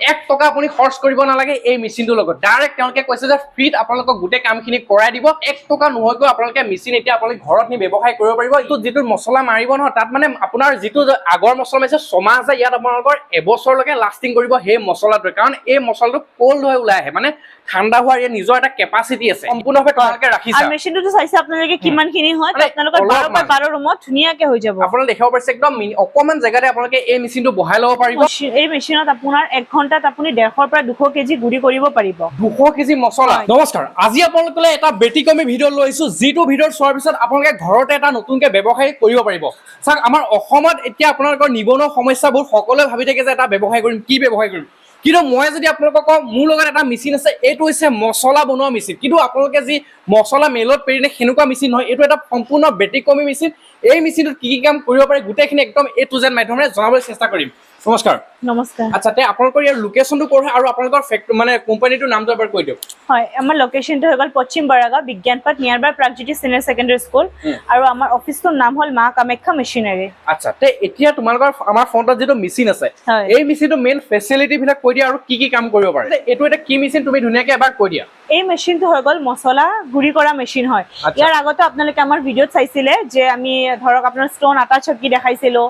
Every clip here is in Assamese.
1 টকা আপুনি খৰচ কৰিব নালাগে এই মেচিনটোৰ লগত ডাইৰেক্ট তেওঁলোকে কৈছে যে ফ্ৰীত আপোনালোকক গোটেই কামখিনি কৰাই দিব 1 টকা নহয়কৈ আপোনালোকে মেচিন এতিয়া আপোনালোকে ঘৰত নি ব্যৱসায় কৰিব পাৰিব এইটো যিটো মছলা মাৰিব নহয় তাত মানে আপোনাৰ যিটো আগৰ মছলা মাৰিছে 6 মাহ যে ইয়াত আপোনালোকৰ এবছৰলৈকে লাষ্টিং কৰিব সেই মছলাটো কাৰণ এই মছলাটো কোল্ড হৈ ওলাই আহে মানে ঠাণ্ডা হোৱাৰ ইয়াৰ নিজৰ এটা কেপাচিটি আছে সম্পূৰ্ণভাৱে তোমালোকে ৰাখিছা আৰু মেচিনটো চাইছে আপোনালোকে কিমানখিনি হয় আপোনালোকৰ 12 বাই 12 ৰুমত ধুনীয়াকৈ হৈ যাব আপোনালোকে দেখাব পাৰিছে একদম অকমান জায়গাতে আপোনালোকে এই মেচিনটো বহাই ল'ব পাৰিব এই মেচিনত আপোনাৰ 1 ঘণ্টাত আপুনি 150 পৰা 200 কেজি গুড়ি কৰিব পাৰিব 200 কেজি মছলা নমস্কাৰ আজি আপোনালোকলৈ এটা ব্যতিক্ৰমী ভিডিঅ' লৈছো যিটো ভিডিঅ' চোৱাৰ পিছত আপোনালোকে ঘৰতে এটা নতুনকৈ ব্যৱসায় কৰিব পাৰিব চাওক আমাৰ অসমত এতিয়া আপোনালোকৰ নিবনুৱা সমস্যাবোৰ সকলোৱে ভাবি থাকে যে এটা ব্যৱসায় কৰিম কি ব্যৱসায় কৰিম কিন্তু মই যদি আপোনালোকক কওঁ মোৰ লগত এটা মেচিন আছে এইটো হৈছে মছলা বনোৱা মেচিন কিন্তু আপোনালোকে যি মছলা মেলত পেৰিনে সেনেকুৱা মেচিন নহয় এইটো এটা সম্পূৰ্ণ ব্যতিক্ৰমী মেচিন এই মেচিনটোত কি কাম কৰিব পাৰে গোটেইখিনি একদম A to Z মাধ্যমেৰে জনাবলৈ চেষ্টা কৰিম নমস্কাৰ নমস্কাৰ আচ্ছা তে আপোনালোকৰ ইয়াৰ লোকেশ্যনটো ক'ৰ হয় আৰু আপোনালোকৰ মানে কোম্পানীটোৰ নামটো এবাৰ কৈ দিয়ক হয় আমাৰ লোকেশ্যনটো হৈ গ'ল পশ্চিম বৰাগাঁও বিজ্ঞান পাঠ নিয়াৰ বাই প্ৰাগজ্যোতি চিনিয়ৰ ছেকেণ্ডাৰী স্কুল আৰু আমাৰ অফিচটোৰ নাম হ'ল মা কামাখ্যা মেচিনাৰী আচ্ছা তে এতিয়া তোমালোকৰ আমাৰ ফ্ৰণ্টত যিটো মেচিন আছে এই মেচিনটো মেইন ফেচিলিটি বিলাক কৈ দিয়া আৰু কি কাম কৰিব পাৰে এইটো এটা কি মেচিন তুমি ধুনীয়াকৈ এবাৰ কৈ দিয়া এই মেচিনটো হৈ গ'ল মছলা গুড়ি কৰা মেচিন হয় ইয়াৰ আগতে আপোনালোকে আমাৰ ভিডিঅ'ত চাইছিলে যে আমি ধৰক আপোনাৰ ষ্টোন আটা চক্কি দেখাইছিলোঁ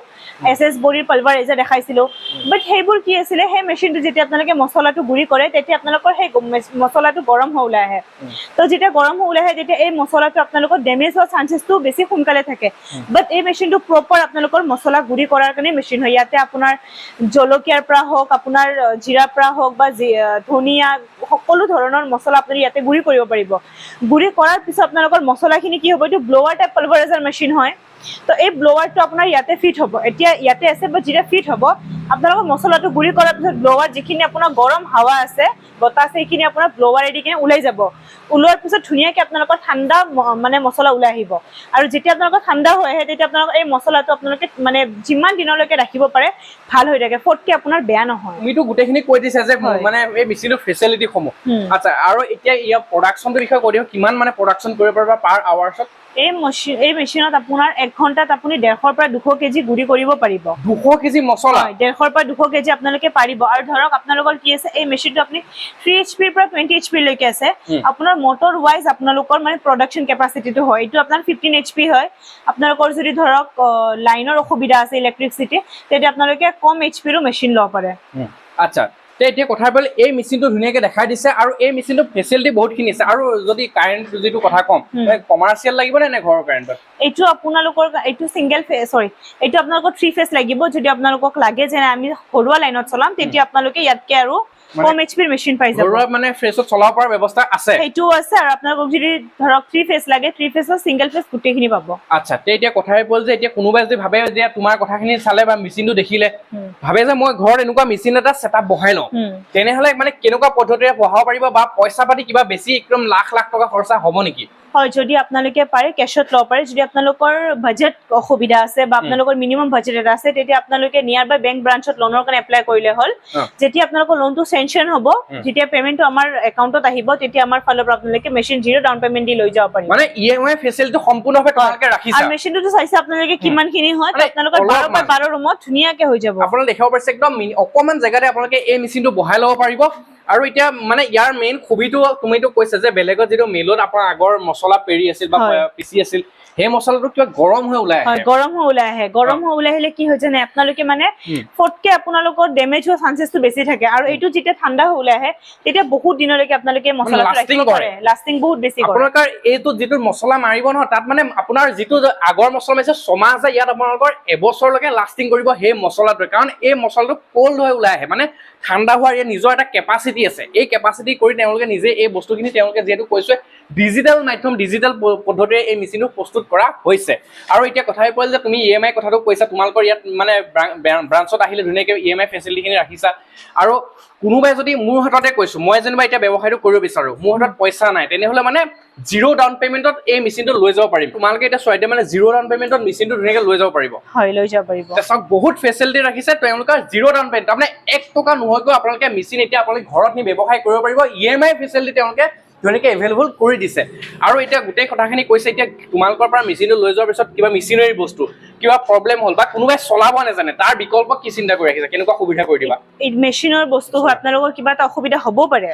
SS বড়িৰ পালভাৰাইজাৰ দেখাইছিলোঁ বাট সেইবোৰ কি আছিলে সেই মেচিনটো যেতিয়া আপোনালোকে মছলাটো গুড়ি কৰে তেতিয়া আপোনালোকৰ সেই মছলাটো গৰম হৈ ওলাই আহে তো যেতিয়া গৰম হৈ ওলাই আহে তেতিয়া এই মছলাটো আপোনালোকৰ ডেমেজ হোৱাৰ চান্সেছটো বেছি সোনকালে থাকে বাট এই মেচিনটো প্ৰপাৰ আপোনালোকৰ মছলা গুড়ি কৰাৰ কাৰণে মেচিন হয় ইয়াতে আপোনাৰ জলকীয়াৰ পৰা হওক আপোনাৰ জিৰাৰ পৰা হওক বা ধনিয়া সকলো ধৰণৰ মছলা আপুনি ইয়াতে গুড়ি কৰিব পাৰিব গুড়ি কৰাৰ পিছত আপোনালোকৰ মছলাখিনি কি হ'ব এইটো ব্লোৱাৰ টাইপ পালভাৰাইজাৰ মেচিন হয় তো এই ব্লোৱাৰটো আপোনাৰ ইয়াতে ফিট হ'ব এতিয়া ইয়াতে আছে বা যেতিয়া ফিট হ'ব আপোনালোকৰ মছলাটো গুড়ি কৰাৰ পিছত ব্লোৱাৰ যিখিনি আপোনাৰ গৰম হাৱা আছে বতাহ আছে সেইখিনি আপোনাৰ ব্লোৱাৰেদি কিনে ওলাই যাব ওলোৱাৰ পিছত ধুনীয়াকৈ আপোনালোকৰ ঠাণ্ডা মানে মছলা ওলাই আহিব আৰু যেতিয়া আপোনালোকৰ ঠাণ্ডা হৈ আহে তেতিয়া আপোনালোকৰ এই মছলাটো আপোনালোকে মানে যিমান দিনলৈকে ৰাখিব পাৰে ভাল হৈ থাকে ফটকে আপোনাৰ বেয়া নহয় তুমিতো গোটেইখিনি কৈ দিছা যে মানে এই মেচিনৰ ফেচিলিটিসমূহ আচ্ছা আৰু এতিয়া ইয়াৰ প্ৰডাকশ্যনটোৰ বিষয়ে কৈ দিওঁ কিমান মানে প্ৰডাকশ্যন কৰিব পাৰিবা পাৰ আৱাৰ্ছত এই মেচিনত আপোনাৰ 1 ঘণ্টাত আপুনি 150 পৰা 200 কেজি গুড়ি কৰিব পাৰিব 200 কেজি মছলা 150 পৰা 200 কেজি আপোনালোকে পাৰিব আৰু ধৰক আপোনালোকৰ কি আছে এই মেচিনটো আপুনি 3 HP পৰা 20 HP লৈকে আছে আপোনাৰ মটৰ ওয়াইজ আপোনালোকৰ মানে প্ৰডাকশ্যন কেপাচিটিটো হয় এইটো আপোনাৰ 15 HP হয় আপোনালোকৰ যদি ধৰক লাইনৰ অসুবিধা আছে ইলেক্ট্ৰিচিটি তেতিয়া আপোনালোকে কম HP ৰ মেচিন ল'ব পাৰে আচ্ছা এতিয়া কথা বলে এই মেচিনটো ধুনীয়াকৈ দেখাই দিছে আৰু এই মেচিনটো ফেচিলিটি বহুতখিনি আছে আৰু যদি কাৰেণ্ট যিটো কথা কম কমাৰ্চিয়েল লাগিব নে ঘৰৰ কাৰেণ্টত এইটো আপোনালোকৰ এইটো সিঙ্গেল ফেজ সৰি এইটো আপোনালোকৰ 3 ফেজ লাগিব যদি আপোনালোকক লাগে যে আমি ঘৰুৱা লাইনত চলাম তেতিয়া আপোনালোকে ইয়াতকে আৰু কম HP মেচিন পাই যাব ঘৰুৱা মানে ফ্ৰেছত চলাব পৰা ব্যৱস্থা আছে এইটো আছে আৰু আপোনালোকক যদি ধৰক 3 ফেজ লাগে 3 ফেজৰ সিঙ্গেল ফেজ গুটেখিনি পাব আচ্ছা এতিয়া কথাই বল যে এতিয়া কোনোবাই যদি ভাবে যে তোমাৰ কথাখিনি চালে বা মেচিনটো দেখিলে ভাবে যে মই ঘৰত এনেকুৱা মেচিন এটা সেটআপ বহাই লওঁ তেনেহলে মানে কেনেকুৱা পদ্ধতিৰে বহাব পাৰিব বা পইচা পাতি কিবা বেছি একদম লাখ টকা খৰচা হ'ব নেকি হয় যদি আপোনালোকে পাৰে কেশত ল'ব পাৰে যদি আপোনালোকৰ বাজেট অসুবিধা আছে বা আপোনালোকৰ মিনিমাম বাজেট এটা আছে তেতিয়া আপোনালোকে নিয়াৰ বাই বেংক ব্ৰাঞ্চত লোনৰ কাৰণে এপ্লাই কৰিলে হ'ল যেতিয়া আপোনালোকৰ লোনটো সেনচন হ'ব যেতিয়া পেমেন্টটো আমাৰ একাউণ্টত আহিব তেতিয়া আমাৰ ফালৰ পৰা আপোনালোকে মেচিন 0 ডাউন পেমেন্ট দি লৈ যাব পাৰিব মানে EMI ফেচিলিটি সম্পূৰ্ণভাৱে তোমালোকে ৰাখিছা আৰু মেচিনটো চাইছে আপোনালোকে কিমানখিনি হয় আপোনালোকৰ 12 বাই 12 ৰুমত ধুনীয়াকৈ হৈ যাব আপোনালোকে দেখাব পাৰিছে একদম অকমান জায়গাতে আপোনালোকে এই মেচিনটো বহাই ল'ব পাৰিব আৰু এতিয়া মানে ইয়াৰ মেইন খুবিটো তুমিতো কৈছা যে বেলেগত যেটো মেলত আপোনাৰ আগৰ মছলা পেৰি আছিল বা পিচি আছিল সেই মছলাটো কিবা গৰম হৈ ওলাই আহে গৰম হৈ ওলাই আহিলে কি হয় জানে আপোনালোকে মানে ফটকে আপোনালোকৰ ডেমেজ হোৱাৰ চান্সেছটো বেছি থাকে আৰু এইটো যেতিয়া ঠাণ্ডা হৈ ওলাই আহে তেতিয়া বহুত দিনলৈকে আপোনালোকে মছলাটো ৰাখিব পাৰে লাষ্টিং বহুত বেছি কৰে আপোনালোকৰ এইটো যিটো মছলা মাৰিব নহয় তাত মানে আপোনাৰ যিটো আগৰ মছলা মাৰিছে 6 মাহ আছে ইয়াত আপোনালোকৰ এবছৰলৈকে লাষ্টিং কৰিব সেই মছলাটো কাৰণ এই মছলাটো কোল্ড হৈ ওলাই আহে মানে ঠাণ্ডা হোৱাৰ ইয়াৰ নিজৰ এটা কেপাচিটি আছে এই কেপাচিটি কৰি তেওঁলোকে নিজে এই বস্তুখিনি তেওঁলোকে যেহেতু কৈছে ডিজিটেল মাধ্যম ডিজিটেল পদ্ধতিৰে এই মেচিনটো প্ৰস্তুত কৰা হৈছে আৰু এতিয়া কথাই পৰে যে তুমি EMI কথাটো কৈছা তোমালোকৰ ইয়াত মানে ব্ৰাঞ্চত আহিলে ধুনীয়াকৈ EMI ফেচিলিটিখিনি ৰাখিছা আৰু কোনোবাই যদি মোৰ হাততে কৈছো মই যেনিবা এতিয়া ব্যৱসায়টো কৰিব বিচাৰো মোৰ হাতত পইচা নাই তেনেহলে মানে 0 ডাউন পেমেন্টত এই মেচিনটো লৈ যাব পাৰিম তোমালোকে এটা চয়তে মানে 0 ডাউন পেমেন্টত মেচিনটো ধুনীয়াকৈ লৈ যাব পাৰিব হয় লৈ যাব পাৰিব তাক বহুত ফেচিলিটি ৰাখিছে তেওঁলোকৰ 0 ডাউন পেমেন্ট মানে 1 টকা নহয়কৈ আপোনালোকে মেচিন এতিয়া আপোনালোকে ঘৰত নি ব্যৱসায় কৰিব পাৰিব EMI ফেচিলিটি তেওঁলোকে ধুনীয়াকৈ এভেইলেবল কৰি দিছে আৰু এতিয়া গোটেই কথাখিনি কৈছে এতিয়া তোমালোকৰ পৰা মেচিনটো লৈ যোৱাৰ পিছত কিবা মেচিনাৰী বস্তু কিবা প্ৰব্লেম হ'ল বা কোনোবাই চলাব নাজানে তাৰ বিকল্প কি চিন্তা কৰি ৰাখিছে কেনেকুৱা সুবিধা কৰি দিবা এই মেচিনৰ বস্তু হয় আপোনালোকৰ কিবা এটা অসুবিধা হ'ব পাৰে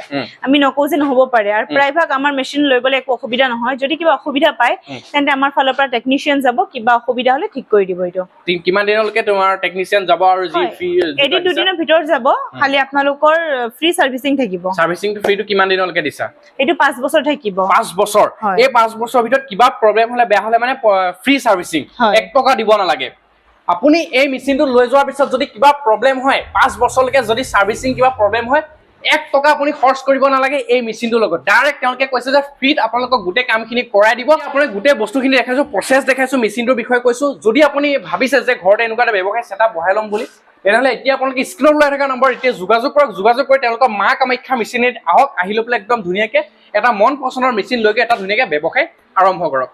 আমি নকওঁ যে নহ'ব পাৰে আৰু প্ৰায়ভাগ আমাৰ মেচিন লৈ গ'লে একো অসুবিধা নহয় যদি কিবা অসুবিধা পায় তেন্তে আমাৰ ফালৰ পৰা টেকনিচিয়ান যাব কিবা অসুবিধা হ'লে ঠিক কৰি দিব এইটো কিমান দিনলৈকে তোমাৰ টেকনিচিয়ান যাব আৰু যি ফ্ৰী এদিন দুদিনৰ ভিতৰত যাব খালি আপোনালোকৰ ফ্ৰী সাৰ্ভিসিং থাকিব সাৰ্ভিসিংটো ফ্ৰীটো কিমান দিনলৈকে দিছা এইটো 5 বছৰ থাকিব 5 বছৰ এই 5 বছৰৰ ভিতৰত কিবা প্ৰব্লেম হ'লে বেয়া হ'লে মানে ফ্ৰী সাৰ্ভিসিং 1 টকা দিব নালাগে আপুনি এই মেচিনটো লৈ যোৱাৰ পিছত যদি কিবা প্ৰব্লেম হয় 5 বছৰলৈকে যদি সাৰ্ভিসিং কিবা প্ৰব্লেম হয় 1 টকা আপুনি খৰচ কৰিব নালাগে এই মেচিনটোৰ লগত ডাইৰেক্ট তেওঁলোকে কৈছে যে ফ্ৰীত আপোনালোকক গোটেই কামখিনি কৰাই দিব আপুনি গোটেই বস্তুখিনি দেখাইছো প্ৰচেছ দেখাইছো মেচিনটোৰ বিষয়ে কৈছো যদি আপুনি ভাবিছে যে ঘৰতে এনেকুৱা এটা ব্যৱসায় সেটআপ বহাই ল'ম বুলি তেনেহ'লে এতিয়া আপোনালোকে স্ক্ৰীনত ওলাই থকা নম্বৰ এতিয়া যোগাযোগ কৰক যোগাযোগ কৰি তেওঁলোকৰ মা কামাখ্যা মেচিনেৰীত আহক আহি লৈ পেলাই একদম ধুনীয়াকৈ এটা মন পচন্দৰ মেচিন লৈকে এটা ধুনীয়াকৈ ব্যৱসায় আৰম্ভ কৰক